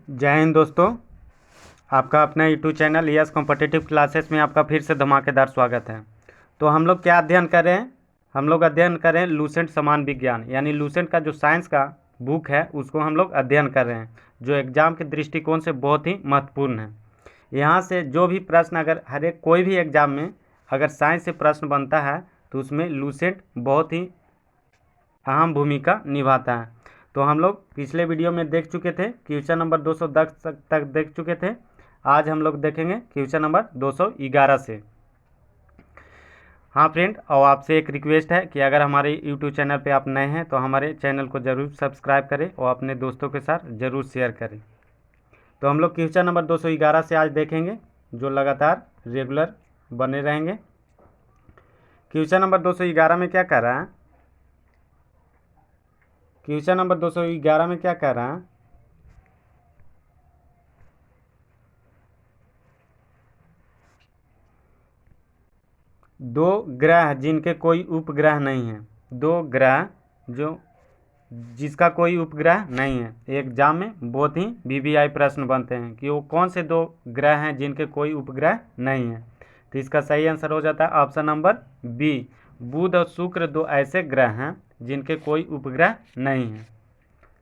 जय हिंद दोस्तों। आपका अपना YouTube channel yes competitive classes में आपका फिर से धमाकेदार स्वागत है। तो हम लोग क्या अध्ययन कर रहे हैं? हम लोग अध्ययन कर रहे हैं लूसेंट समान विज्ञान, यानी लूसेंट का जो साइंस का बुक है उसको हम लोग अध्ययन कर रहे हैं, जो एग्ज़ाम के दृष्टिकोण से बहुत ही महत्वपूर्ण है। यहाँ से जो भी प्रश्न, अगर हर एक कोई भी एग्ज़ाम में अगर साइंस से प्रश्न बनता है तो उसमें लूसेंट बहुत ही अहम भूमिका निभाता है। तो हम लोग पिछले वीडियो में देख चुके थे, क्वेश्चन नंबर 210 तक देख चुके थे। आज हम लोग देखेंगे क्वेश्चन नंबर 211 से। हाँ फ्रेंड, और आपसे एक रिक्वेस्ट है कि अगर हमारे यूट्यूब चैनल पे आप नए हैं तो हमारे चैनल को ज़रूर सब्सक्राइब करें और अपने दोस्तों के साथ ज़रूर शेयर करें। तो हम लोग क्वेश्चन नंबर 211 से आज देखेंगे, जो लगातार रेगुलर बने रहेंगे। क्वेश्चन नंबर 211 में क्या कर रहा है? क्वेश्चन नंबर 211 में क्या कह रहा है? दो ग्रह जिनके कोई उपग्रह नहीं है, दो ग्रह जिसका कोई उपग्रह नहीं है। एग्जाम में बहुत ही वीवीआई प्रश्न बनते हैं कि वो कौन से दो ग्रह हैं जिनके कोई उपग्रह नहीं है। तो इसका सही आंसर हो जाता है ऑप्शन नंबर बी, बुध और शुक्र दो ऐसे ग्रह हैं जिनके कोई उपग्रह नहीं है।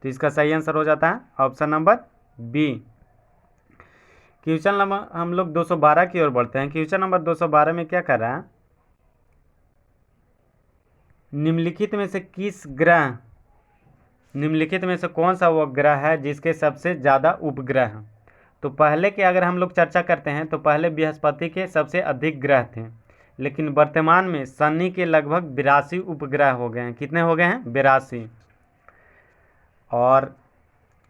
तो इसका सही आंसर हो जाता है option number B. Question number हम लोग 212 की ओर बढ़ते हैं। क्वेश्चन नंबर 212 में क्या कर रहा है? निम्नलिखित में से कौन सा वो ग्रह है जिसके सबसे ज़्यादा उपग्रह हैं? तो पहले की अगर हम लोग चर्चा करते हैं तो पहले बृहस्पति के सबसे अधिक ग्रह थे, लेकिन वर्तमान में शनि के लगभग 82 उपग्रह हो गए हैं। कितने हो गए हैं? 82। और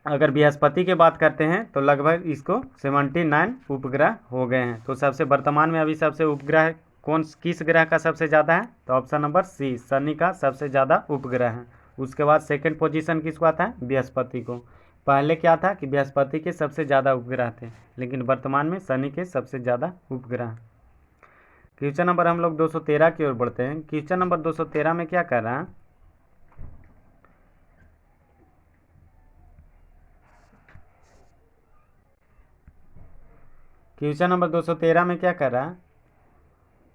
अगर बृहस्पति की बात करते हैं तो लगभग इसको 79 उपग्रह हो गए हैं। तो सबसे वर्तमान में अभी सबसे उपग्रह किस ग्रह का सबसे ज़्यादा है? तो ऑप्शन नंबर सी, शनि का सबसे ज़्यादा उपग्रह है। उसके बाद सेकंड पोजीशन किसको आता है? बृहस्पति को। पहले क्या था कि बृहस्पति के सबसे ज़्यादा उपग्रह थे, लेकिन वर्तमान में शनि के सबसे ज़्यादा उपग्रह। क्वेश्चन नंबर हम लोग 213 की ओर बढ़ते हैं। क्वेश्चन नंबर 213 में क्या कर रहा है? क्वेश्चन नंबर 213 में क्या कर रहा है?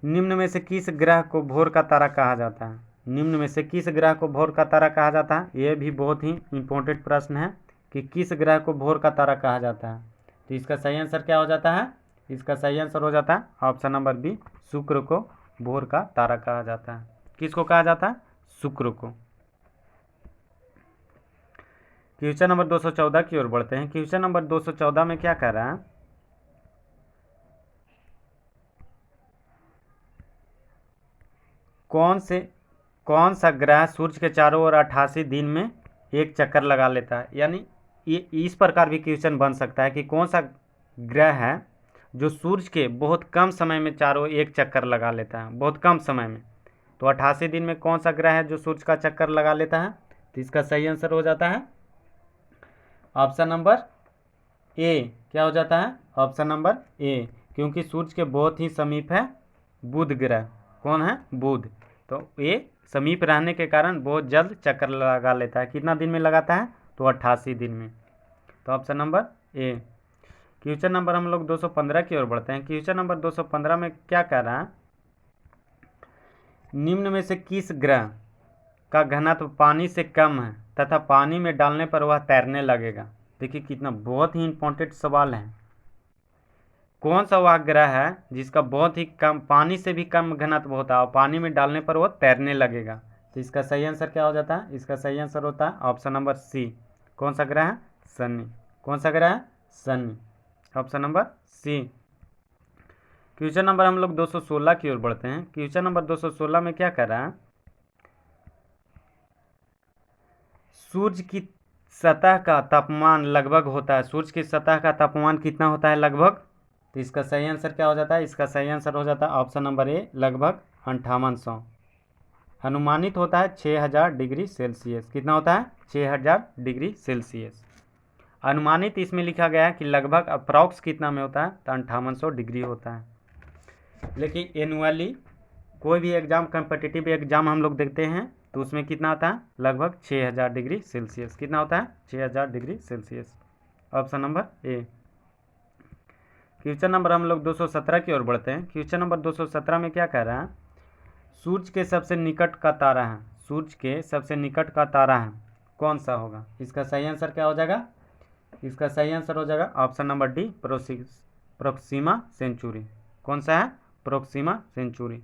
निम्न में से किस ग्रह को भोर का तारा कहा जाता है? निम्न में से किस ग्रह को भोर का तारा कहा जाता है? यह भी बहुत ही इंपॉर्टेंट प्रश्न है कि किस ग्रह को भोर का तारा कहा जाता है। तो इसका सही आंसर क्या हो जाता है? इसका सही आंसर हो जाता है ऑप्शन नंबर बी, शुक्र को भोर का तारा कहा जाता है। किसको कहा जाता है? शुक्र को। क्वेश्चन नंबर 214 की ओर बढ़ते हैं। क्वेश्चन नंबर 214 में क्या कह रहा है? कौन सा ग्रह सूर्य के चारों ओर 88 दिन में एक चक्कर लगा लेता है? यानी ये इस प्रकार भी क्वेश्चन बन सकता है कि कौन सा ग्रह है जो सूर्य के बहुत कम समय में चारों एक चक्कर लगा लेता है, बहुत कम समय में। तो 88 दिन में कौन सा ग्रह है जो सूर्य का चक्कर लगा लेता है? तो इसका सही आंसर हो जाता है ऑप्शन नंबर ए। क्या हो जाता है? ऑप्शन नंबर ए, क्योंकि सूर्य के बहुत ही समीप है बुध ग्रह। कौन है? बुध। तो ये समीप रहने के कारण बहुत जल्द चक्कर लगा लेता है। कितना दिन में लगाता है? तो 88 दिन में। तो option number A. Question number हम लोग 215 की ओर बढ़ते हैं। क्वेश्चन नंबर 215 में क्या कह रहा है? निम्न में से किस ग्रह का घनत्व पानी से कम है तथा पानी में डालने पर वह तैरने लगेगा? देखिए कितना बहुत ही इंपॉर्टेंट सवाल है। कौन सा वह ग्रह है जिसका बहुत ही कम, पानी से भी कम घनत्व होता है और पानी में डालने पर वह तैरने लगेगा? तो इसका सही आंसर क्या हो जाता है? इसका सही आंसर होता है ऑप्शन नंबर सी। कौन सा ग्रह है? शनि। कौन सा ग्रह है? Shani. Option number C. Question number हम लोग 216 की ओर बढ़ते हैं। क्वेश्चन नंबर 216 में क्या कर रहा है? सूर्य की सतह का तापमान लगभग होता है, सूर्य की सतह का तापमान कितना होता है? लगभग। तो इसका सही आंसर क्या हो जाता है? इसका सही आंसर हो जाता है ऑप्शन नंबर ए, लगभग 5800। अनुमानित होता है 6000 डिग्री सेल्सियस। कितना होता है? 6000 डिग्री सेल्सियस। अनुमानित इसमें लिखा गया है कि लगभग अप्रॉक्स कितना में होता है? तो 5800 डिग्री होता है। लेकिन एनुअली कोई भी एग्ज़ाम, कम्पिटिटिव एग्ज़ाम हम लोग देखते हैं तो उसमें कितना आता है? लगभग 6000 डिग्री सेल्सियस। कितना होता है? 6000 degree Celsius. Option number A. Question number हम लोग 217 की ओर बढ़ते हैं। क्वेश्चन नंबर 217 में क्या कह रहा है, सूर्य के सबसे निकट का तारा है, सूर्य के सबसे निकट का तारा है, कौन सा होगा? इसका सही आंसर क्या हो जाएगा? इसका सही आंसर हो जाएगा option number D, Proxima century. कौन सा है? प्रोक्सिमा सेंचुरी,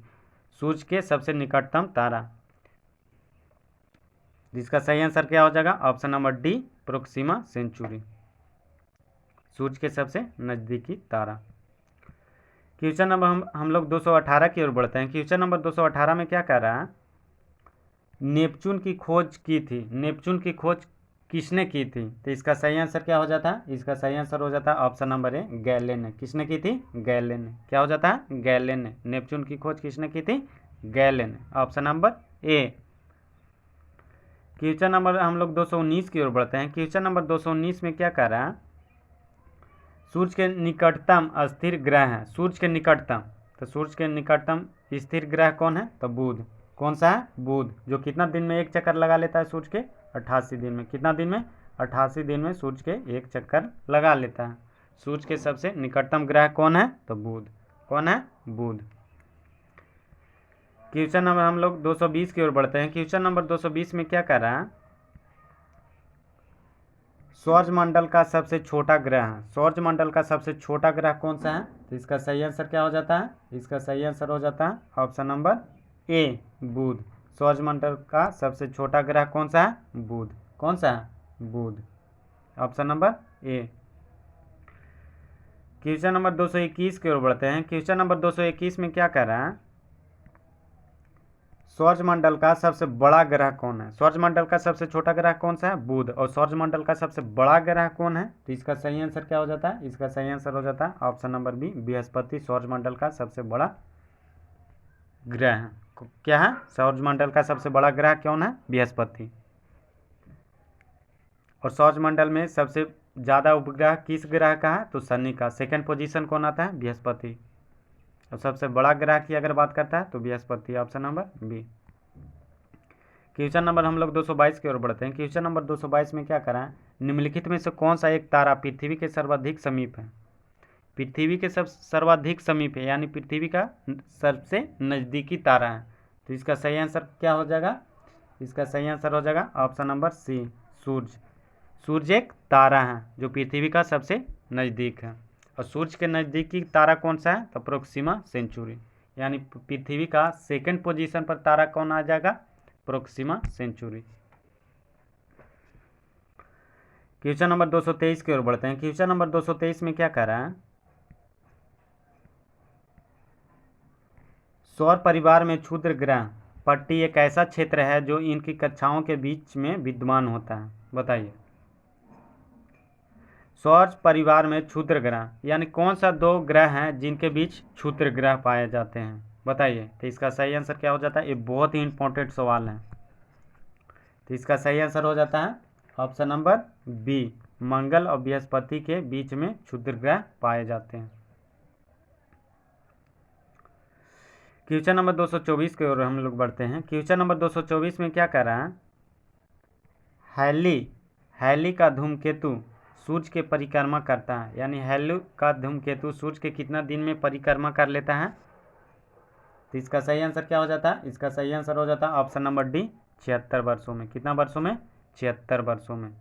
सूर्य के सबसे निकटतम तारा। जिसका सही आंसर क्या हो जाएगा? Option number D, Proxima Centauri, सूर्य के सबसे नज़दीकी तारा। क्वेश्चन नंबर हम लोग 218 की ओर बढ़ते हैं। क्वेश्चन नंबर 218 में क्या कह रहा है, नेपच्यून की खोज की थी, नेपच्यून की खोज किसने की थी? तो इसका सही आंसर क्या हो जाता है? इसका सही आंसर हो जाता है ऑप्शन नंबर ए, गैलेन ने। किसने की थी? गैलेन ने। क्या हो जाता है? गैलेन ने। नेपच्यून की खोज किसने की थी? गैलेन ने। Option number A. Question number हम लोग 219 की ओर बढ़ते हैं। क्वेश्चन नंबर 219 में क्या कह रहा है, सूर्य के निकटतम स्थिर ग्रह है, सूर्य के निकटतम, तो सूर्य के निकटतम स्थिर ग्रह कौन है? तो बुध। कौन सा है? बुध, जो कितना दिन में एक चक्कर लगा लेता है सूर्य के? 88 दिन में। कितना दिन में? 88 दिन में सूर्य के एक चक्कर लगा लेता है। सूर्य के सबसे निकटतम ग्रह कौन है? तो बुध। कौन है? बुध। क्वेश्चन नंबर हम लोग 220 की ओर बढ़ते हैं। क्वेश्चन नंबर 220 में क्या कह रहा है, सौरमंडल का सबसे छोटा ग्रह है, सौरमंडल का सबसे छोटा ग्रह कौन सा है? तो इसका सही आंसर क्या हो जाता है? इसका सही आंसर हो जाता है ऑप्शन नंबर ए, बुध। सौरमंडल का सबसे छोटा ग्रह कौन सा है? बुध। कौन सा है? बुध। Option number A. Question number 221 की ओर बढ़ते हैं। क्वेश्चन नंबर 221 में क्या कह रहा है, सौरमंडल का सबसे बड़ा ग्रह कौन है? सौरमंडल का सबसे छोटा ग्रह कौन सा है? बुध। और सौरमंडल का सबसे बड़ा ग्रह कौन है? तो इसका सही आंसर क्या हो जाता है? इसका सही आंसर हो जाता है ऑप्शन नंबर बी, बृहस्पति सौरमंडल का सबसे बड़ा ग्रह है। क्या है? सौरमंडल का सबसे बड़ा ग्रह कौन है? बृहस्पति। और सौरमंडल में सबसे ज़्यादा उपग्रह किस ग्रह का है? तो शनि का। सेकेंड पोजीशन कौन आता है? बृहस्पति। और सबसे बड़ा ग्रह की अगर बात करता है तो Brihaspati, option number B. Question number हम लोग 222 की ओर बढ़ते हैं। क्वेश्चन नंबर 222 में क्या करा है, निम्नलिखित में से कौन सा एक तारा पृथ्वी के सर्वाधिक समीप है? पृथ्वी के सब सर्वाधिक समीप है, यानी पृथ्वी का सबसे नज़दीकी तारा है। तो इसका सही आंसर क्या हो जाएगा? इसका सही आंसर हो जाएगा ऑप्शन नंबर सी, सूर्य। सूर्य एक तारा है जो पृथ्वी का सबसे नज़दीक है। और सूर्य के नज़दीकी तारा कौन सा है? तो प्रोक्सिमा सेंचुरी, यानी पृथ्वी का सेकंड पोजीशन पर तारा कौन आ जाएगा? Proxima Centauri. क्वेश्चन नंबर 223 की ओर बढ़ते हैं। क्वेश्चन नंबर 223 में क्या कह रहा है, सौर परिवार में क्षुद्र ग्रह पट्टी एक ऐसा क्षेत्र है जो इनकी कक्षाओं के बीच में विद्यमान होता है। बताइए, सौर परिवार में क्षुद्र ग्रह यानी कौन सा दो ग्रह हैं जिनके बीच क्षुद्र ग्रह पाए जाते हैं? बताइए। तो इसका सही आंसर क्या हो जाता है? ये बहुत ही इंपॉर्टेंट सवाल है। तो इसका सही आंसर हो जाता है ऑप्शन नंबर बी, मंगल और बृहस्पति के बीच में क्षुद्र ग्रह पाए जाते हैं। क्वेश्चन नंबर 224 की ओर हम लोग बढ़ते हैं। क्वेश्चन नंबर 224 में क्या कह रहा है, हैली का धूमकेतु सूर्य के परिक्रमा करता है, यानी हैली का धूमकेतु सूर्य के कितना दिन में परिक्रमा कर लेता है? तो इसका सही आंसर क्या हो जाता है? इसका सही आंसर हो जाता है ऑप्शन नंबर डी, 76 वर्षों में। कितना वर्षों में? 76 वर्षों में।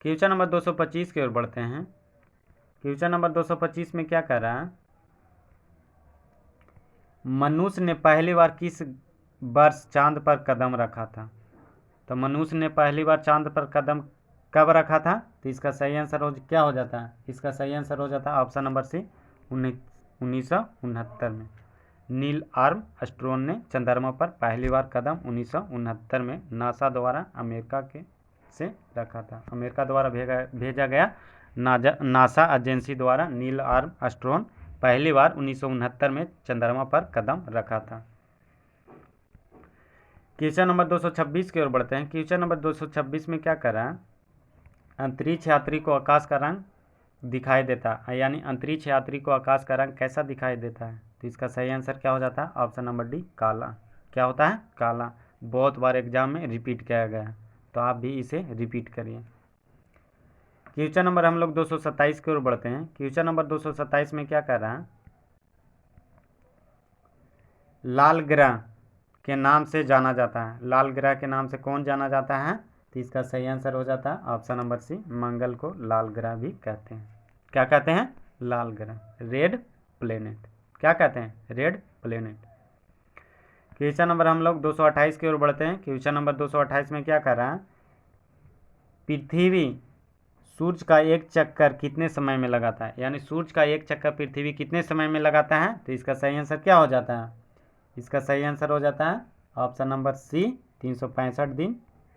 क्वेश्चन नंबर 225 की ओर बढ़ते हैं। क्वेश्चन नंबर 225 में क्या कर रहा है, मनुष्य ने पहली बार किस वर्ष चांद पर कदम रखा था? तो मनुष्य ने पहली बार चांद पर कदम कब रखा था? तो इसका सही आंसर क्या हो जाता है? इसका सही आंसर हो जाता है ऑप्शन नंबर सी, 1969 में। नील आर्मस्ट्रॉन्ग ने चंद्रमा पर पहली बार कदम 1969 में नासा द्वारा अमेरिका के से रखा था। अमेरिका द्वारा भेजा गया नासा एजेंसी द्वारा नील आर्मस्ट्रॉन्ग पहली बार 1969 में चंद्रमा पर कदम रखा था। क्वेश्चन नंबर 226 की ओर बढ़ते हैं। क्वेश्चन नंबर 226 में क्या कर रहा है, अंतरिक्ष यात्री को आकाश का रंग दिखाई देता है, यानी अंतरिक्ष यात्री को आकाश का रंग कैसा दिखाई देता है? तो इसका सही आंसर क्या हो जाता है? ऑप्शन नंबर डी, काला। क्या होता है? काला। बहुत बार एग्जाम में रिपीट किया गया है, तो आप भी इसे रिपीट करिए। क्वेश्चन नंबर हम लोग 227 की ओर बढ़ते हैं। क्वेश्चन नंबर 227 में क्या कर रहा है, लाल ग्रह के नाम से जाना जाता है। लाल ग्रह के नाम से कौन जाना जाता है? तो इसका सही आंसर हो जाता है ऑप्शन नंबर सी, मंगल को लाल ग्रह भी कहते हैं। क्या कहते हैं? लाल ग्रह, रेड प्लेनेट। क्या कहते हैं? Red planet. क्वेश्चन नंबर हम लोग 228 की ओर बढ़ते हैं। क्वेश्चन नंबर 228 में क्या कर रहा है, पृथ्वी सूर्य का एक चक्कर कितने समय में लगाता है? यानी सूर्य का एक चक्कर पृथ्वी कितने समय में लगाता है? तो इसका सही आंसर क्या हो जाता है? इसका सही आंसर हो जाता है ऑप्शन नंबर सी, 365 दिन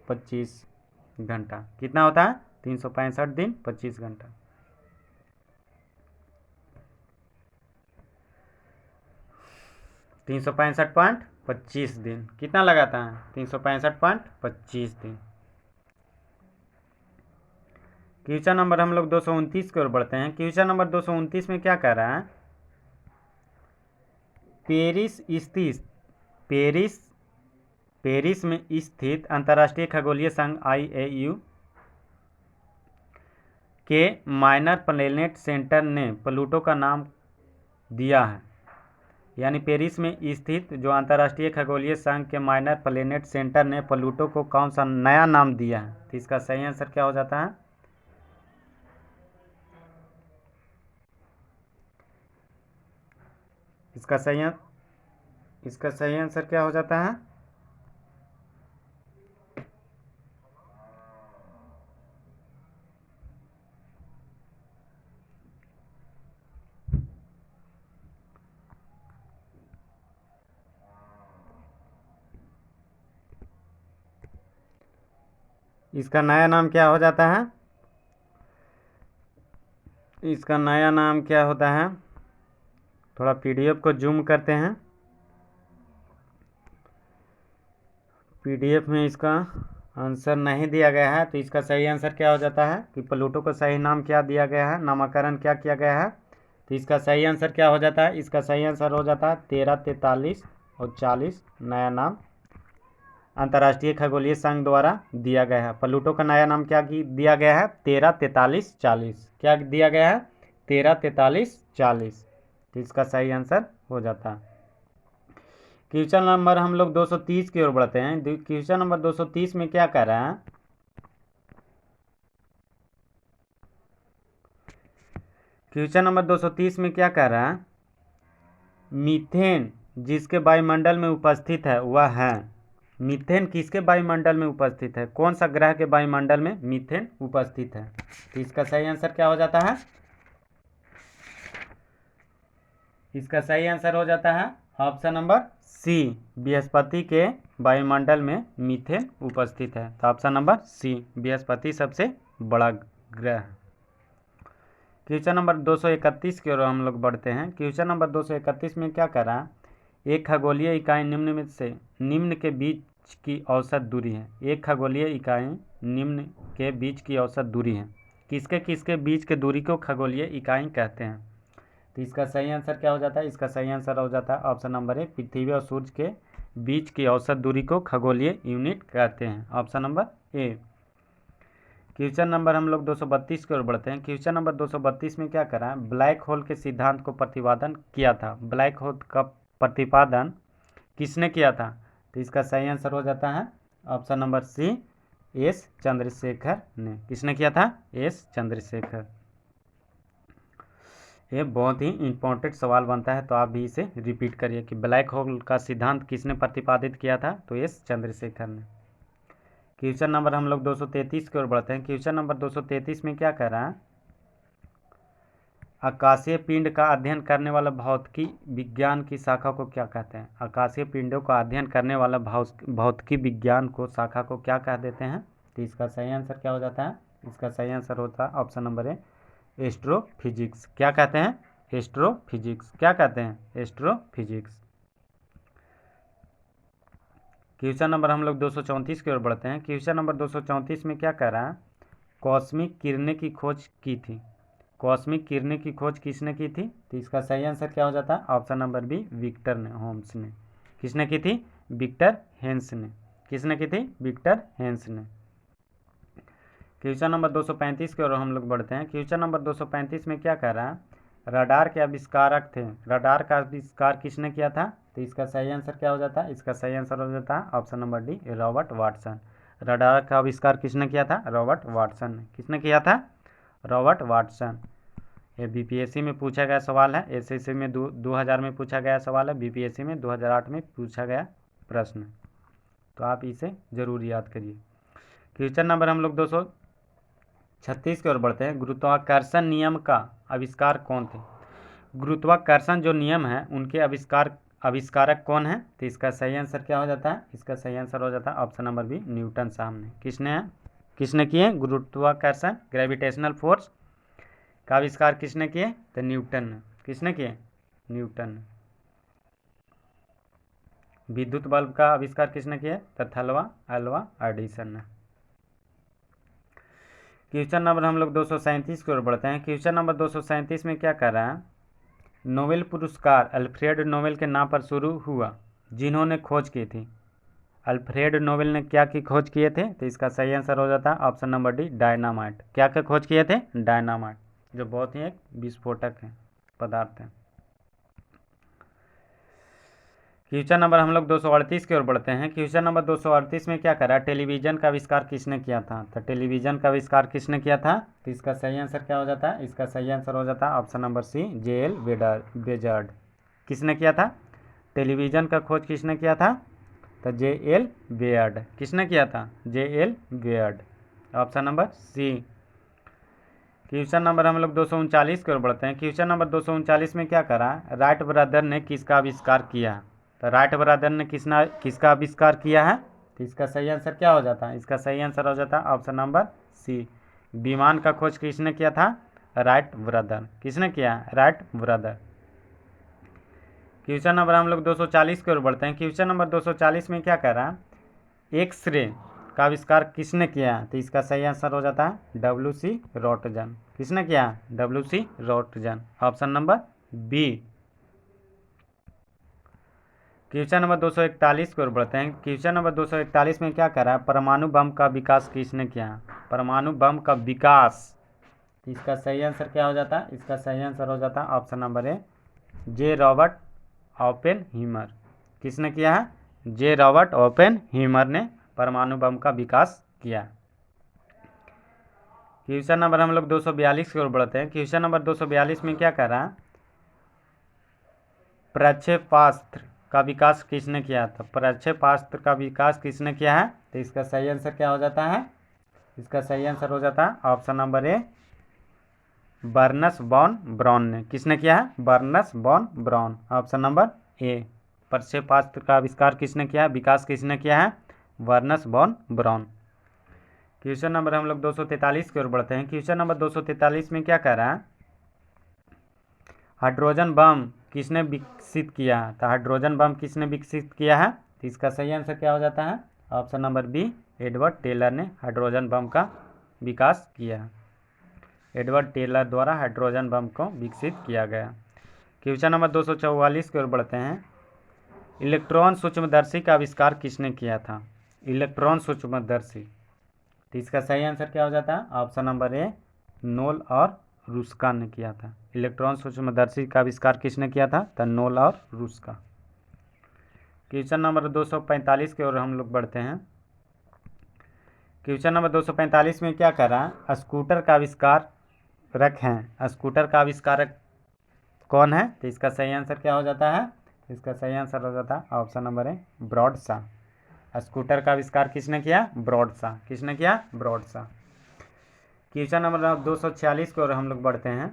25 घंटा। कितना होता है? 365 दिन 25 घंटा। तीन सौ 65.25 दिन कितना लगाता है? 365.25 दिन। क्वेश्चन नंबर हम लोग 229 की ओर बढ़ते हैं। क्वेश्चन नंबर 229 में क्या कह रहा है, पेरिस में स्थित अंतर्राष्ट्रीय खगोलीय संघ IAU के माइनर प्लेनेट सेंटर ने प्लूटो का नाम दिया है। यानी पेरिस में स्थित जो अंतर्राष्ट्रीय खगोलीय संघ के माइनर प्लेनेट सेंटर ने प्लूटो को कौन सा नया नाम दिया है? तो इसका सही आंसर क्या हो जाता है? इसका सही आंसर क्या हो जाता है? इसका नया नाम क्या हो जाता है? इसका नया नाम क्या होता है? थोड़ा PDF को जूम करते हैं। PDF में इसका आंसर नहीं दिया गया है, तो इसका सही आंसर क्या हो जाता है कि प्लूटो को सही नाम क्या दिया गया है, नामकरण क्या किया गया है? तो इसका सही आंसर क्या हो जाता है? इसका सही आंसर हो जाता है 13, 43 और 40 नया नाम अंतर्राष्ट्रीय खगोलीय संघ द्वारा दिया गया है। प्लूटो का नया नाम क्या दिया गया है? 13, 43, 40। क्या दिया गया है? 13, 43, 40। तो इसका सही आंसर हो जाता है। क्वेश्चन नंबर हम लोग 230 की ओर बढ़ते हैं। क्वेश्चन नंबर 230 में क्या कह रहा है, क्वेश्चन नंबर 230 में क्या कह रहा है, मीथेन जिसके वायुमंडल में उपस्थित है वह है। मीथेन किसके वायुमंडल में उपस्थित है? कौन सा ग्रह के वायुमंडल में मीथेन उपस्थित है? तो इसका सही आंसर क्या हो जाता है? इसका सही आंसर हो जाता है ऑप्शन नंबर सी, बृहस्पति के वायुमंडल में मीथेन उपस्थित है। तो ऑप्शन नंबर सी, बृहस्पति सबसे बड़ा ग्रह है। क्वेश्चन नंबर 231 की ओर हम लोग बढ़ते हैं। क्वेश्चन नंबर 231 में क्या कर रहा है, एक खगोलीय इकाई निम्न में से निम्न के बीच की औसत दूरी है। एक खगोलीय इकाई निम्न के बीच की औसत दूरी है। किसके किसके बीच के दूरी को खगोलीय इकाई कहते हैं? तो इसका सही आंसर क्या हो जाता है? इसका सही आंसर हो जाता है ऑप्शन नंबर ए, पृथ्वी और सूर्य के बीच की औसत दूरी को खगोलीय यूनिट कहते हैं। Option number A. Question number हम लोग 232 की ओर बढ़ते हैं। क्वेश्चन नंबर 232 में क्या करा है, ब्लैक होल के सिद्धांत को प्रतिपादन किया था। ब्लैक होल का प्रतिपादन किसने किया था? तो इसका सही आंसर हो जाता है option number C, S Chandrashekhar ने। किसने किया था? एस चंद्रशेखर। ये बहुत ही इम्पोर्टेंट सवाल बनता है, तो आप भी इसे रिपीट करिए कि ब्लैक होल का सिद्धांत किसने प्रतिपादित किया था? तो एस चंद्रशेखर ने। क्वेश्चन नंबर हम लोग 233 की ओर बढ़ते हैं। क्वेश्चन नंबर 233 में क्या कह रहा है, आकाशीय पिंड का अध्ययन करने वाला भौतिकी विज्ञान की शाखा को क्या कहते हैं? आकाशीय पिंडों का अध्ययन करने वाला भौतिकी विज्ञान को शाखा को क्या कह देते हैं? तो इसका सही आंसर क्या हो जाता है? इसका सही आंसर होता है ऑप्शन नंबर ए, एस्ट्रोफिजिक्स। क्या कहते हैं? एस्ट्रोफिजिक्स। क्या कहते हैं? एस्ट्रोफिजिक्स। क्वेश्चन नंबर हम लोग 234 की ओर बढ़ते हैं। क्वेश्चन नंबर 234 में क्या कह रहा है, कॉस्मिक किरणें की खोज की थी। कॉस्मिक किरणें की खोज किसने की थी? तो इसका सही आंसर क्या हो जाता है? ऑप्शन नंबर बी, विक्टर ने होम्स ने। किसने की थी? विक्टर हेंस ने। किसने की थी? विक्टर हेंस ने। क्वेश्चन नंबर 235 की ओर हम लोग बढ़ते हैं। क्वेश्चन नंबर 235 में क्या कह रहा है, रडार के आविष्कारक थे। रडार का आविष्कार किसने किया था? तो इसका सही आंसर क्या हो जाता है? इसका सही आंसर हो जाता है option number D, Robert Watson. Radar का आविष्कार किसने किया था? रॉबर्ट वाटसन ने। किसने किया था? Robert Watson. ये बीपीएससी में पूछा गया सवाल है। एसएससी में 2000 में पूछा गया सवाल है। बीपीएससी में 2008 में पूछा गया प्रश्न, तो आप इसे ज़रूर याद करिए। क्वेश्चन नंबर हम लोग 236 की ओर बढ़ते हैं। गुरुत्वाकर्षण नियम का आविष्कार कौन थे? गुरुत्वाकर्षण जो नियम है उनके आविष्कारक कौन है? तो इसका सही आंसर क्या हो जाता है? इसका सही आंसर हो जाता है ऑप्शन नंबर बी, न्यूटन साहब ने। किसने किए? गुरुत्वाकर्षण, ग्रेविटेशनल फोर्स का आविष्कार किसने किए? तो न्यूटन ने। किसने किए? न्यूटन ने। विद्युत बल्ब का आविष्कार किसने किया? तो थलवा अल्वा एडिसन ने। क्वेश्चन नंबर हम लोग 237 की ओर बढ़ते हैं। क्वेश्चन नंबर 237 में क्या कर रहा है, नोबेल पुरस्कार अल्फ्रेड नोबेल के नाम पर शुरू हुआ जिन्होंने खोज की थी। अल्फ्रेड नोबेल ने क्या की खोज किए थे? तो इसका सही आंसर हो जाता है ऑप्शन नंबर डी, डायनामाइट। क्या क्या खोज किए थे? डायनामाइट, जो बहुत ही एक विस्फोटक है पदार्थ है। क्वेश्चन नंबर हम लोग 238 की ओर बढ़ते हैं। क्वेश्चन नंबर 238 में क्या करा, टेलीविजन का आविष्कार किसने किया था? तो टेलीविजन का आविष्कार किसने किया था? तो इसका सही आंसर क्या हो जाता है? इसका सही आंसर हो जाता है ऑप्शन नंबर सी, जे.एल. बेजर्ड। किसने किया था? टेलीविजन का खोज किसने किया था? तो जे.एल. बेयर्ड। किसने किया था? J L. Baird, option number C. Question number हम लोग 239 की ओर बढ़ते हैं। क्वेश्चन नंबर 239 में क्या करा, राइट ब्रदर ने किसका आविष्कार किया? तो राइट ब्रदर ने किसका आविष्कार किया है? तो इसका सही आंसर क्या हो जाता है? इसका सही आंसर हो जाता है ऑप्शन नंबर सी, विमान का खोज किसने किया था? Right brother. किसने किया? Right brother. क्वेश्चन नंबर हम लोग 240 की ओर बढ़ते हैं। क्वेश्चन नंबर 240 में क्या कह रहा है, एक्सरे का आविष्कार किसने किया? तो इसका सही आंसर हो जाता है डब्ल्यू.सी. रॉटजन। किसने किया? W C. Roentgen, option number B. Question number 241 की ओर बढ़ते हैं। क्वेश्चन नंबर 241 में क्या कर रहा है, परमाणु बम का विकास किसने किया? परमाणु बम का विकास, इसका सही आंसर क्या हो जाता है? इसका सही आंसर हो जाता है option number A, J. Robert Oppenheimer. किसने किया है? जे. रॉबर्ट ओपेनहीमर ने परमाणु बम का विकास किया। क्वेश्चन नंबर हम लोग 242 की ओर बढ़ते हैं। क्वेश्चन नंबर 242 में क्या कर रहा है, प्रक्षेपास्त्र का विकास किसने किया था? प्रक्षेपास्त्र का विकास किसने किया है? तो इसका सही आंसर क्या हो जाता है? इसका सही आंसर हो जाता है option number A, Wernher von Braun ने। किसने किया है? Wernher von Braun, option number A. प्रक्षेपास्त्र का आविष्कार किसने किया है? विकास किसने किया है? Wernher von Braun. Question number हम लोग 243 की ओर बढ़ते हैं। क्वेश्चन नंबर 243 में क्या कह रहा है, हाइड्रोजन बम किसने विकसित किया? तो हाइड्रोजन बम किसने विकसित किया है? तो इसका सही आंसर क्या हो जाता है? Option number B, Edward Teller ने हाइड्रोजन बम का विकास किया। एडवर्ड टेलर द्वारा हाइड्रोजन बम को विकसित किया गया। क्वेश्चन नंबर 244 की ओर बढ़ते हैं। इलेक्ट्रॉन सूक्ष्मदर्शी का आविष्कार किसने किया था? इलेक्ट्रॉन सूक्ष्मदर्शी, तो इसका सही आंसर क्या हो जाता है? ऑप्शन नंबर ए, नोल और रुस्का ने किया था। इलेक्ट्रॉन सूक्ष्मदर्शी का आविष्कार किसने किया था? तो नोल और रुस्का। क्वेश्चन नंबर 245 की ओर हम लोग बढ़ते हैं। क्वेश्चन नंबर 245 में क्या कर रहा है, स्कूटर का आविष्कारक हैं। स्कूटर का आविष्कारक कौन है? तो इसका सही आंसर क्या हो जाता है? इसका सही आंसर हो जाता है option number A, Bradshaw. Scooter का आविष्कार किसने किया? Bradshaw. किसने किया? ब्रॉड शॉ। क्वेश्चन नंबर 246 की ओर हम लोग बढ़ते हैं।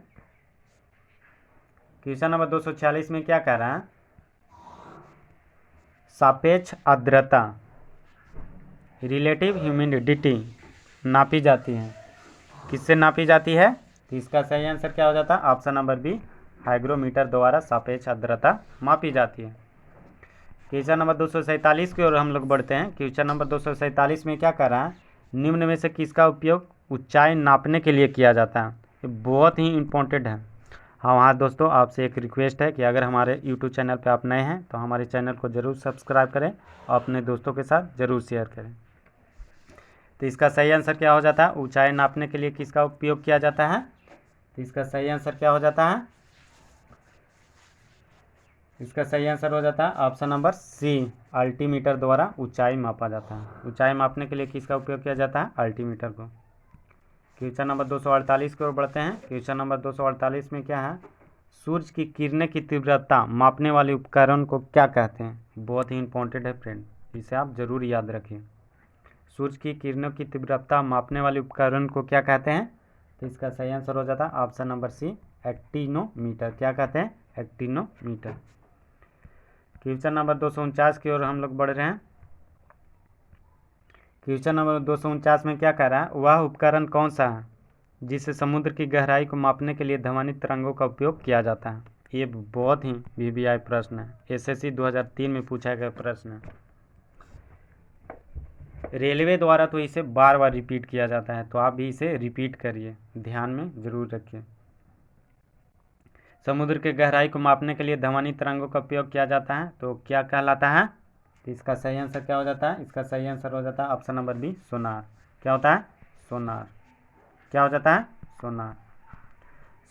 क्वेश्चन नंबर 246 में क्या कह रहा है, सापेक्ष आर्द्रता रिलेटिव ह्यूमिडिटी नापी जाती है। किससे नापी जाती है? तो इसका सही आंसर क्या हो जाता है? ऑप्शन नंबर बी, हाइग्रोमीटर द्वारा सापेक्ष आर्द्रता मापी जाती है। क्वेश्चन नंबर 247 की ओर हम लोग बढ़ते हैं। क्वेश्चन नंबर 247 में क्या कर रहा है, निम्न में से किसका उपयोग ऊंचाई नापने के लिए किया जाता है? ये बहुत ही इम्पोर्टेंट है। हाँ दोस्तों, आपसे एक रिक्वेस्ट है कि अगर हमारे यूट्यूब चैनल पर आप नए हैं तो हमारे चैनल को ज़रूर सब्सक्राइब करें और अपने दोस्तों के साथ ज़रूर शेयर करें। तो इसका सही आंसर क्या हो जाता है? ऊंचाई नापने के लिए किसका उपयोग किया जाता है? तो इसका सही आंसर क्या हो जाता है? इसका सही आंसर हो जाता है ऑप्शन नंबर सी, अल्टीमीटर द्वारा ऊंचाई मापा जाता है। ऊंचाई मापने के लिए किसका उपयोग किया जाता है? अल्टीमीटर को। क्वेश्चन नंबर 248 की ओर बढ़ते हैं। क्वेश्चन नंबर 248 में क्या है? सूर्य की किरणें की तीव्रता मापने वाले उपकरण को क्या कहते हैं? बहुत ही इंपॉर्टेंट है फ्रेंड, इसे आप जरूर याद रखिए। सूर्य की किरणों की तीव्रता मापने वाले उपकरण को क्या कहते हैं? तो इसका सही आंसर हो जाता है ऑप्शन नंबर सी, एक्टिनोमीटर। क्या कहते हैं? एक्टिनोमीटर। क्वेश्चन नंबर 249 की ओर हम लोग बढ़ रहे हैं। क्वेश्चन नंबर 249 में क्या कह रहा है? वह उपकरण कौन सा है जिसे समुद्र की गहराई को मापने के लिए ध्वनि तरंगों का उपयोग किया जाता है? ये बहुत ही वीवीआई प्रश्न है, एसएससी 2003 में पूछा गया प्रश्न है। रेलवे द्वारा तो इसे बार बार रिपीट किया जाता है, तो आप भी इसे रिपीट करिए, ध्यान में जरूर रखिए। समुद्र के गहराई को मापने के लिए ध्वनि तरंगों का उपयोग किया जाता है, तो क्या कहलाता है? तो इसका सही आंसर क्या हो जाता है? इसका सही आंसर हो जाता है ऑप्शन नंबर बी, सोनार। क्या होता है? सोनार। क्या हो जाता है? सोनार।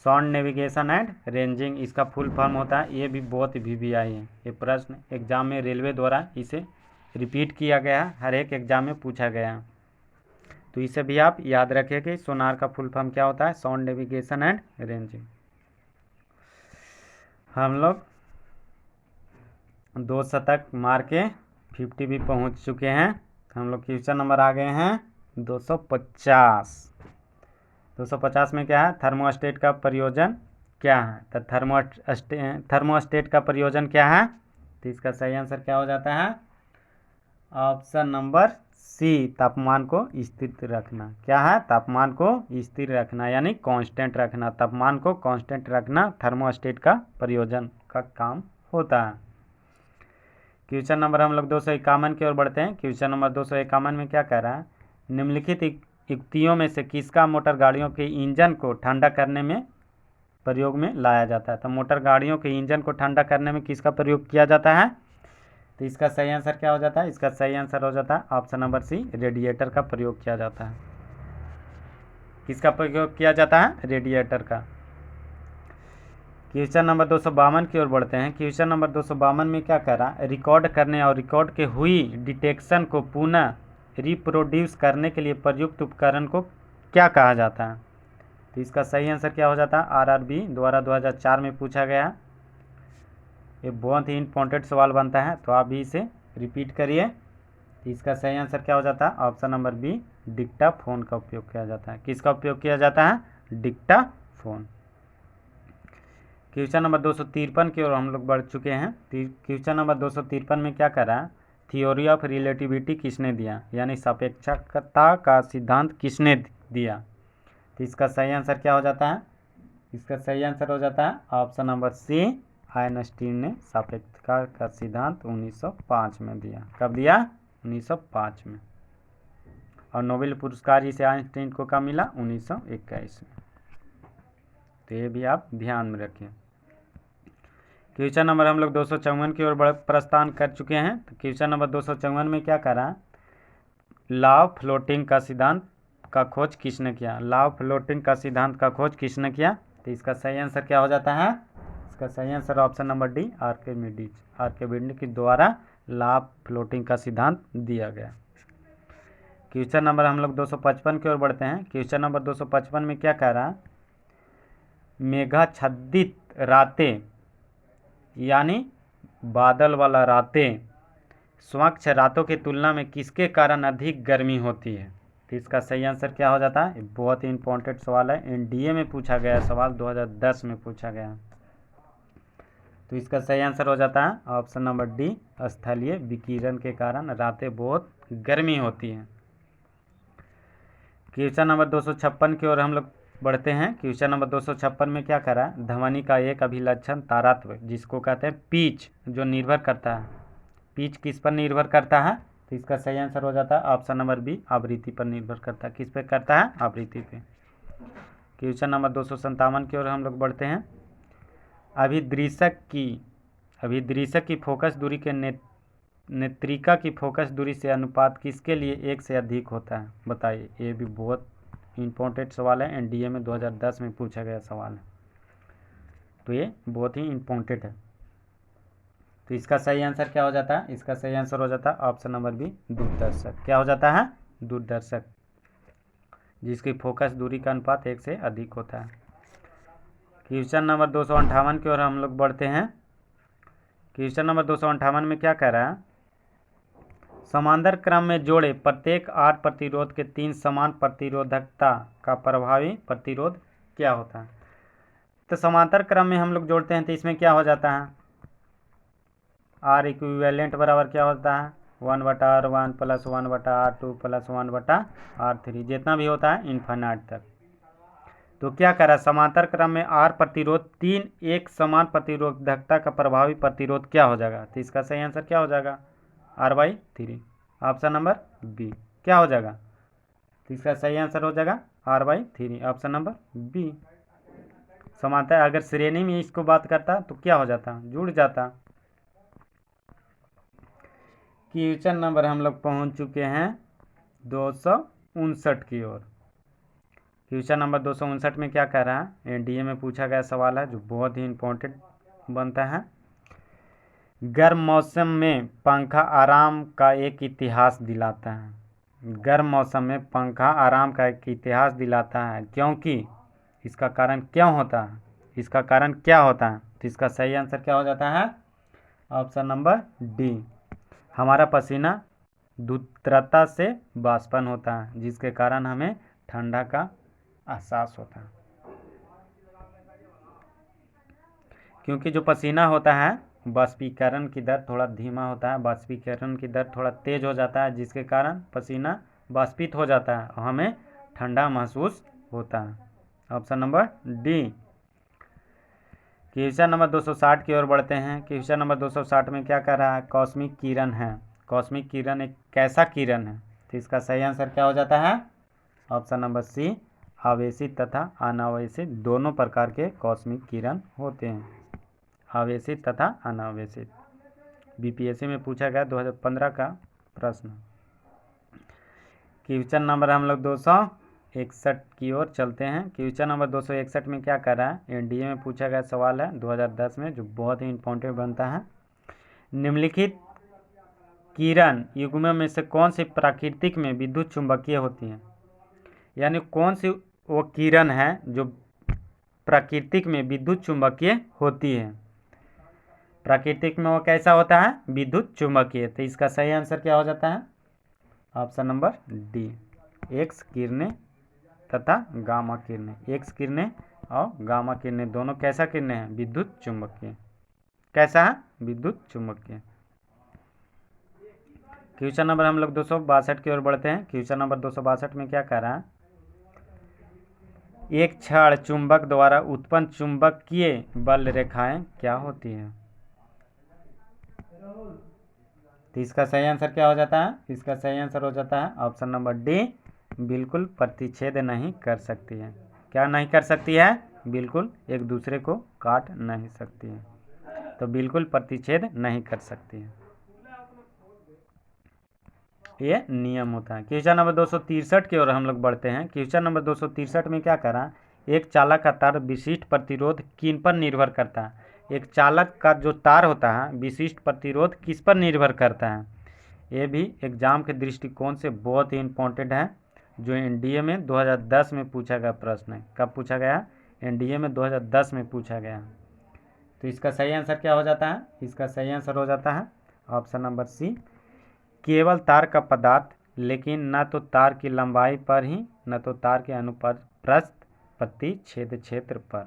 साउंड नेविगेशन एंड रेंजिंग इसका फुल फॉर्म होता है। ये भी बहुत वीवीआई है, ये प्रश्न एग्जाम में रेलवे द्वारा इसे रिपीट किया गया है, हर एक एग्जाम में पूछा गया है, तो इसे भी आप याद रखिए कि सोनार का फुल फॉर्म क्या होता है? Sound navigation and ranging. हम लोग 2 शतक मार के 50 भी पहुंच चुके हैं। हम लोग क्वेश्चन नंबर आ गए हैं 250। 250 में क्या है? थर्मोस्टेट का प्रयोजन क्या है? तो थर्मोस्टेट का प्रयोजन क्या है? तो इसका सही आंसर क्या हो जाता है? ऑप्शन नंबर सी, तापमान को स्थिर रखना। क्या है? तापमान को स्थिर रखना, यानी कांस्टेंट रखना। तापमान को कांस्टेंट रखना थर्मोस्टेट का प्रयोजन का काम होता है। क्वेश्चन नंबर हम लोग 251 की ओर बढ़ते हैं। क्वेश्चन नंबर 251 में क्या कह रहा है? निम्नलिखित युक्तियों में से किसका मोटर गाड़ियों के इंजन को ठंडा करने में प्रयोग में लाया जाता है? तो मोटर गाड़ियों के इंजन को ठंडा करने में किसका प्रयोग किया जाता है? तो इसका सही आंसर क्या हो जाता है? इसका सही आंसर हो जाता है ऑप्शन नंबर सी, रेडिएटर का प्रयोग किया जाता है। किसका प्रयोग किया जाता है? रेडिएटर का। क्वेश्चन नंबर 252 की ओर बढ़ते हैं। क्वेश्चन नंबर 252 में क्या कह रहा है? रिकॉर्ड करने और रिकॉर्ड के हुई डिटेक्शन को पुनः रिप्रोड्यूस करने के लिए प्रयुक्त उपकरण को क्या कहा जाता है? तो इसका सही आंसर क्या हो जाता है? आरआरबी द्वारा 2004 में पूछा गया। ये बहुत ही इंपॉर्टेंट सवाल बनता है, तो आप भी इसे रिपीट करिए। तो इसका सही आंसर क्या हो जाता है? ऑप्शन नंबर बी, डिक्टाफोन का उपयोग किया जाता है। किसका उपयोग किया जाता है? डिक्टाफोन। क्वेश्चन नंबर 253 की ओर हम लोग बढ़ चुके हैं। क्वेश्चन नंबर 253 में क्या कर रहा है? थ्योरी ऑफ रिलेटिविटी किसने दिया, यानी सापेक्षता का सिद्धांत किसने दिया? तो इसका सही आंसर क्या हो जाता है? इसका सही आंसर हो जाता है ऑप्शन नंबर सी, आइंस्टीन ने सापेक्षता का सिद्धांत 1905 में दिया। कब दिया? 1905 में। और नोबेल पुरस्कार इसे आइंस्टीन को कब मिला? 1921 में। तो ये भी आप ध्यान में रखें। क्वेश्चन नंबर हम लोग 254 की ओर प्रस्थान कर चुके हैं। तो क्वेश्चन नंबर 254 में क्या करा? लॉ ऑफ फ्लोटिंग का सिद्धांत का खोज किसने किया? लॉ ऑफ फ्लोटिंग का सिद्धांत का खोज किसने किया? तो इसका सही आंसर क्या हो जाता है? इसका सही answer option number D, Archimedes के द्वारा लॉ ऑफ फ्लोटिंग का सिद्धांत दिया गया। क्वेश्चन नंबर हम लोग 255 की ओर बढ़ते हैं। क्वेश्चन नंबर 255 में क्या कह रहा? मेघाच्छादित रातें, यानी बादल वाला रातें, स्वच्छ रातों की तुलना में किसके कारण अधिक गर्मी होती है? तो इसका सही आंसर क्या हो जाता है? बहुत ही इंपॉर्टेंट सवाल है, एनडीए में पूछा गया सवाल, 2010 में पूछा गया। तो इसका सही आंसर हो जाता है ऑप्शन नंबर डी, स्थलीय विकिरण के कारण रातें बहुत गर्मी होती हैं। क्वेश्चन नंबर 256 की ओर हम लोग बढ़ते हैं। क्वेश्चन नंबर 256 में क्या करा? ध्वनि का एक अभिलक्षण तारत्व, जिसको कहते हैं पिच, जो निर्भर करता है, पिच किस पर निर्भर करता है? तो इसका सही आंसर हो जाता है ऑप्शन नंबर बी, आवृत्ति पर निर्भर करता है। किस पे करता है? आवृत्ति पे। क्वेश्चन नंबर 257 की ओर हम लोग बढ़ते हैं। अभिदृश्यक की फोकस दूरी के नेत्रिका की फोकस दूरी से अनुपात किसके लिए 1 से अधिक होता है, बताइए। ये भी बहुत इम्पोर्टेंट सवाल है, एनडीए में 2010 में पूछा गया सवाल है, तो ये बहुत ही इम्पोर्टेंट है। तो इसका सही आंसर क्या हो जाता है? इसका सही आंसर हो जाता है ऑप्शन नंबर बी, दूरदर्शक। क्या हो जाता है? दूरदर्शक, जिसकी फोकस दूरी का अनुपात 1 से अधिक होता है। क्वेश्चन नंबर 258 की ओर हम लोग बढ़ते हैं। क्वेश्चन नंबर 258 में क्या कह रहा है? समांतर क्रम में जोड़े प्रत्येक आर प्रतिरोध के 3 समान प्रतिरोधकता का प्रभावी प्रतिरोध क्या होता है? तो समांतर क्रम में हम लोग जोड़ते हैं तो इसमें क्या हो जाता है? आर इक्विवेलेंट बराबर क्या होता है? 1/R1 + 1/R2 + 1/R3, जितना भी होता है इन्फिनिट तक। तो क्या करा? समांतर क्रम में आर प्रतिरोध 3 एक समान प्रतिरोधकता का प्रभावी प्रतिरोध क्या हो जाएगा? तो इसका सही आंसर क्या हो जाएगा? R/3, option number B. क्या हो जाएगा? तो इसका सही आंसर हो जाएगा R/3, ऑप्शन नंबर बी। समांतर अगर श्रेणी में इसको बात करता तो क्या हो जाता? जुड़ जाता। क्वेश्चन नंबर हम लोग पहुंच चुके हैं 259 की ओर। क्वेश्चन नंबर 259 में क्या कह रहा है? एनडीए में पूछा गया सवाल है जो बहुत ही इम्पोर्टेंट बनता है। गर्म मौसम में पंखा आराम का एक इतिहास दिलाता है। गर्म मौसम में पंखा आराम का एक इतिहास दिलाता है, क्योंकि इसका कारण क्यों होता है? इसका कारण क्या होता है? तो इसका सही आंसर क्या हो जाता है? ऑप्शन नंबर डी, हमारा पसीना धूर्तता से वाष्पन होता है, जिसके कारण हमें ठंडा का एहसास होता है। क्योंकि जो पसीना होता है वाष्पीकरण की दर थोड़ा धीमा होता है, वाष्पीकरण की दर थोड़ा तेज हो जाता है, जिसके कारण पसीना वाष्पित हो जाता है और हमें ठंडा महसूस होता है। Option number D. Question number 260 की ओर बढ़ते हैं। क्वेश्चन नंबर 260 में क्या कह रहा है? कॉस्मिक किरण है। कॉस्मिक किरण एक कैसा किरण है? तो इसका सही आंसर क्या हो जाता है? ऑप्शन नंबर सी, आवेशित तथा अनावेशित दोनों प्रकार के कॉस्मिक किरण होते हैं। आवेशित तथा अनावेशित, बीपीएससी में पूछा गया 2015 का प्रश्न। क्वेश्चन नंबर हम लोग 261 की ओर चलते हैं। क्वेश्चन नंबर 261 में क्या कर रहा है? एनडीए में पूछा गया सवाल है 2010 में, जो बहुत ही इम्पोर्टेंट बनता है। निम्नलिखित किरण युग्म में से कौन सी प्राकृतिक में विद्युत चुंबकीय होती है? यानी कौन सी वो किरण है जो प्राकृतिक में विद्युत चुंबकीय होती है? प्राकृतिक में वो कैसा होता है? विद्युत चुंबकीय। तो इसका सही आंसर क्या हो जाता है? ऑप्शन नंबर डी, एक्स किरणें तथा गामा किरणें। एक्स किरणें और गामा किरणें दोनों कैसा किरणें हैं? विद्युत चुंबकीय। कैसा है? विद्युत चुंबकीय। क्वेश्चन नंबर हम लोग 262 की ओर बढ़ते हैं। क्वेश्चन नंबर 262 में क्या कह रहा है? एक क्षण चुंबक द्वारा उत्पन्न चुंबकीय बल रेखाएं क्या होती हैं? तो इसका सही आंसर क्या हो जाता है? इसका सही आंसर हो जाता है ऑप्शन नंबर डी, बिल्कुल प्रतिच्छेद नहीं कर सकती है। क्या नहीं कर सकती है? बिल्कुल एक दूसरे को काट नहीं सकती है, तो बिल्कुल प्रतिच्छेद नहीं कर सकती है, ये नियम होता है। क्वेश्चन नंबर 263 की ओर हम लोग बढ़ते हैं। क्वेश्चन नंबर 263 में क्या करा? एक चालक का तार विशिष्ट प्रतिरोध किन पर निर्भर करता है? एक चालक का जो तार होता है विशिष्ट प्रतिरोध किस पर निर्भर करता है? ये भी एग्जाम के दृष्टिकोण से बहुत ही इम्पोर्टेंट है, जो एनडीए में 2010 में पूछा गया प्रश्न है। कब पूछा गया? एनडीए में 2010 में पूछा गया। तो इसका सही आंसर क्या हो जाता है? इसका सही आंसर हो जाता है ऑप्शन नंबर सी, केवल तार का पदार्थ, लेकिन न तो तार की लंबाई पर ही न तो तार के अनुप्रस्थ प्रतिच्छेद क्षेत्र पर।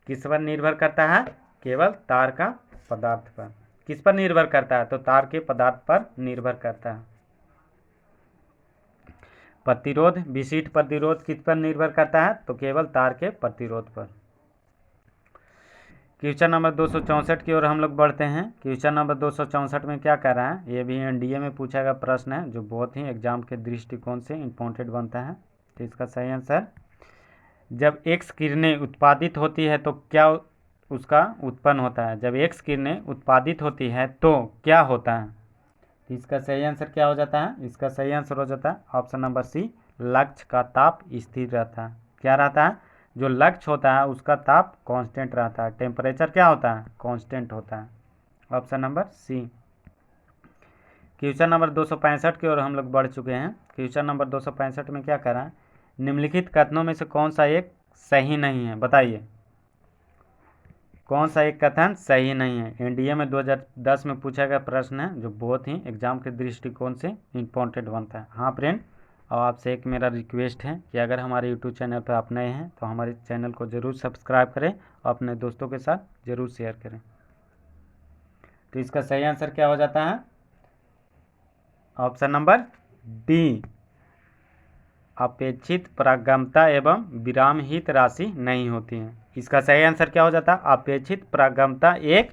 किस पर निर्भर करता है? केवल तार का पदार्थ पर। किस पर निर्भर करता है? तो तार के पदार्थ पर निर्भर करता है। प्रतिरोध, विशिष्ट प्रतिरोध किस पर निर्भर करता है? तो केवल तार के प्रतिरोध पर। क्वेश्चन नंबर 264 की ओर हम लोग बढ़ते हैं। क्वेश्चन नंबर 264 में क्या कह रहा है? ये भी एनडीए में पूछा गया प्रश्न है, जो बहुत ही एग्जाम के दृष्टिकोण से इम्पोर्टेंट बनता है। तो इसका सही आंसर, जब एक्स किरणें उत्पादित होती है तो क्या उसका उत्पन्न होता है। जब एक्स किरणें उत्पादित होती है तो क्या होता है? तो इसका सही आंसर क्या हो जाता है? इसका सही आंसर हो जाता है ऑप्शन नंबर सी, लक्ष्य का ताप स्थिर रहता है। क्या रहता है? जो लक्ष्य होता है उसका ताप कांस्टेंट रहता है। टेम्परेचर क्या होता है? कांस्टेंट होता है। Option number C. Question number 265 की ओर हम लोग बढ़ चुके हैं। क्वेश्चन नंबर 265 में क्या कह रहा है? निम्नलिखित कथनों में से कौन सा एक सही नहीं है? बताइए कौन सा एक कथन सही नहीं है। एनडीए में 2010 में पूछा गया प्रश्न है जो बहुत ही एग्जाम के दृष्टिकोण से इम्पोर्टेंट बनता है। हाँ फ्रेंड, और आपसे एक मेरा रिक्वेस्ट है कि अगर हमारे यूट्यूब चैनल पर आप नए हैं तो हमारे चैनल को ज़रूर सब्सक्राइब करें और अपने दोस्तों के साथ ज़रूर शेयर करें। तो इसका सही आंसर क्या हो जाता है? ऑप्शन नंबर डी, अपेक्षित परागमता एवं विरामहित राशि नहीं होती है। इसका सही आंसर क्या हो जाता है? अपेक्षित परागमता एक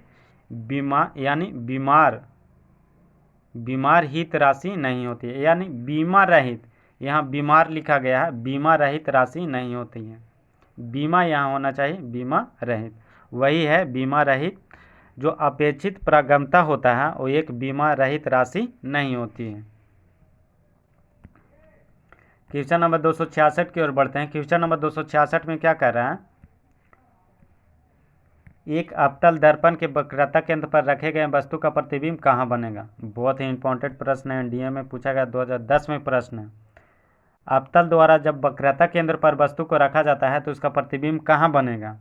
बीमार हित राशि नहीं होती है, यानी बीमा रहित। यहाँ बीमार लिखा गया है, बीमा रहित राशि नहीं होती है। बीमा यहाँ होना चाहिए बीमा रहित, वही है बीमा रहित। जो अपेक्षित परागमता होता है वो एक बीमा रहित राशि नहीं होती है। क्वेश्चन नंबर 266 की ओर बढ़ते हैं। क्वेश्चन नंबर 266 में क्या कह रहा है? एक अवतल दर्पण के वक्रता केंद्र पर रखे गए वस्तु का प्रतिबिंब कहाँ बनेगा? बहुत ही इंपॉर्टेंट प्रश्न है, एनडीए में पूछा गया 2010 में प्रश्न है। अवतल द्वारा जब वक्रता केंद्र पर वस्तु को रखा जाता है तो उसका प्रतिबिंब कहाँ बनेगा?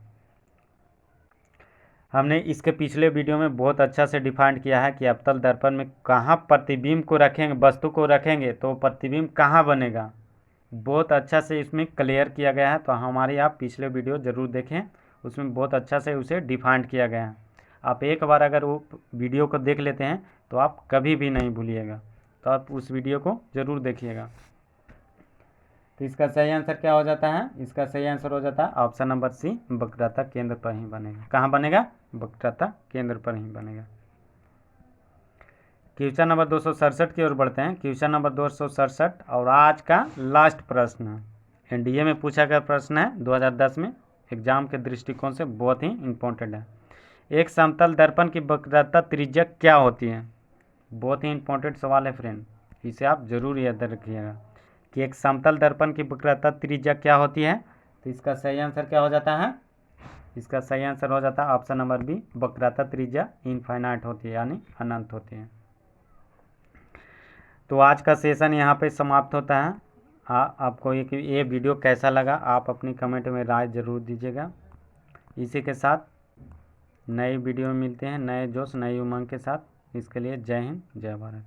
हमने इसके पिछले वीडियो में बहुत अच्छा से डिफाइन किया है कि अवतल दर्पण में कहाँ प्रतिबिंब को रखेंगे, वस्तु को रखेंगे तो प्रतिबिंब कहाँ बनेगा। बहुत अच्छा से इसमें क्लियर किया गया है, तो हमारी आप पिछले वीडियो ज़रूर देखें, उसमें बहुत अच्छा से उसे डिफाइन किया गया है। आप एक बार अगर वो वीडियो को देख लेते हैं तो आप कभी भी नहीं भूलिएगा, तो आप उस वीडियो को ज़रूर देखिएगा। तो इसका सही आंसर क्या हो जाता है? इसका सही आंसर हो जाता है ऑप्शन नंबर सी, वक्रता केंद्र पर ही बनेगा। कहाँ बनेगा? वक्रता केंद्र पर ही बनेगा। क्वेश्चन नंबर 267 की ओर बढ़ते हैं। क्वेश्चन नंबर 267 और आज का लास्ट प्रश्न है, एनडीए में पूछा गया प्रश्न है 2010 में, एग्जाम के दृष्टिकोण से बहुत ही इम्पोर्टेंट है। एक समतल दर्पण की वक्रता त्रिज्या क्या होती है? बहुत ही इम्पोर्टेंट सवाल है फ्रेंड, इसे आप जरूर याद रखिएगा कि एक समतल दर्पण की वक्रता त्रिज्या क्या होती है। तो इसका सही आंसर क्या हो जाता है? इसका सही आंसर हो जाता है ऑप्शन नंबर बी, वक्रता त्रिज्या इनफाइनाइट होती है, यानी अनंत होती है। तो आज का सेशन यहाँ पे समाप्त होता है। आपको ये वीडियो कैसा लगा आप अपनी कमेंट में राय ज़रूर दीजिएगा। इसी के साथ नई वीडियो में मिलते हैं नए जोश नई उमंग के साथ। इसके लिए जय हिंद जय भारत।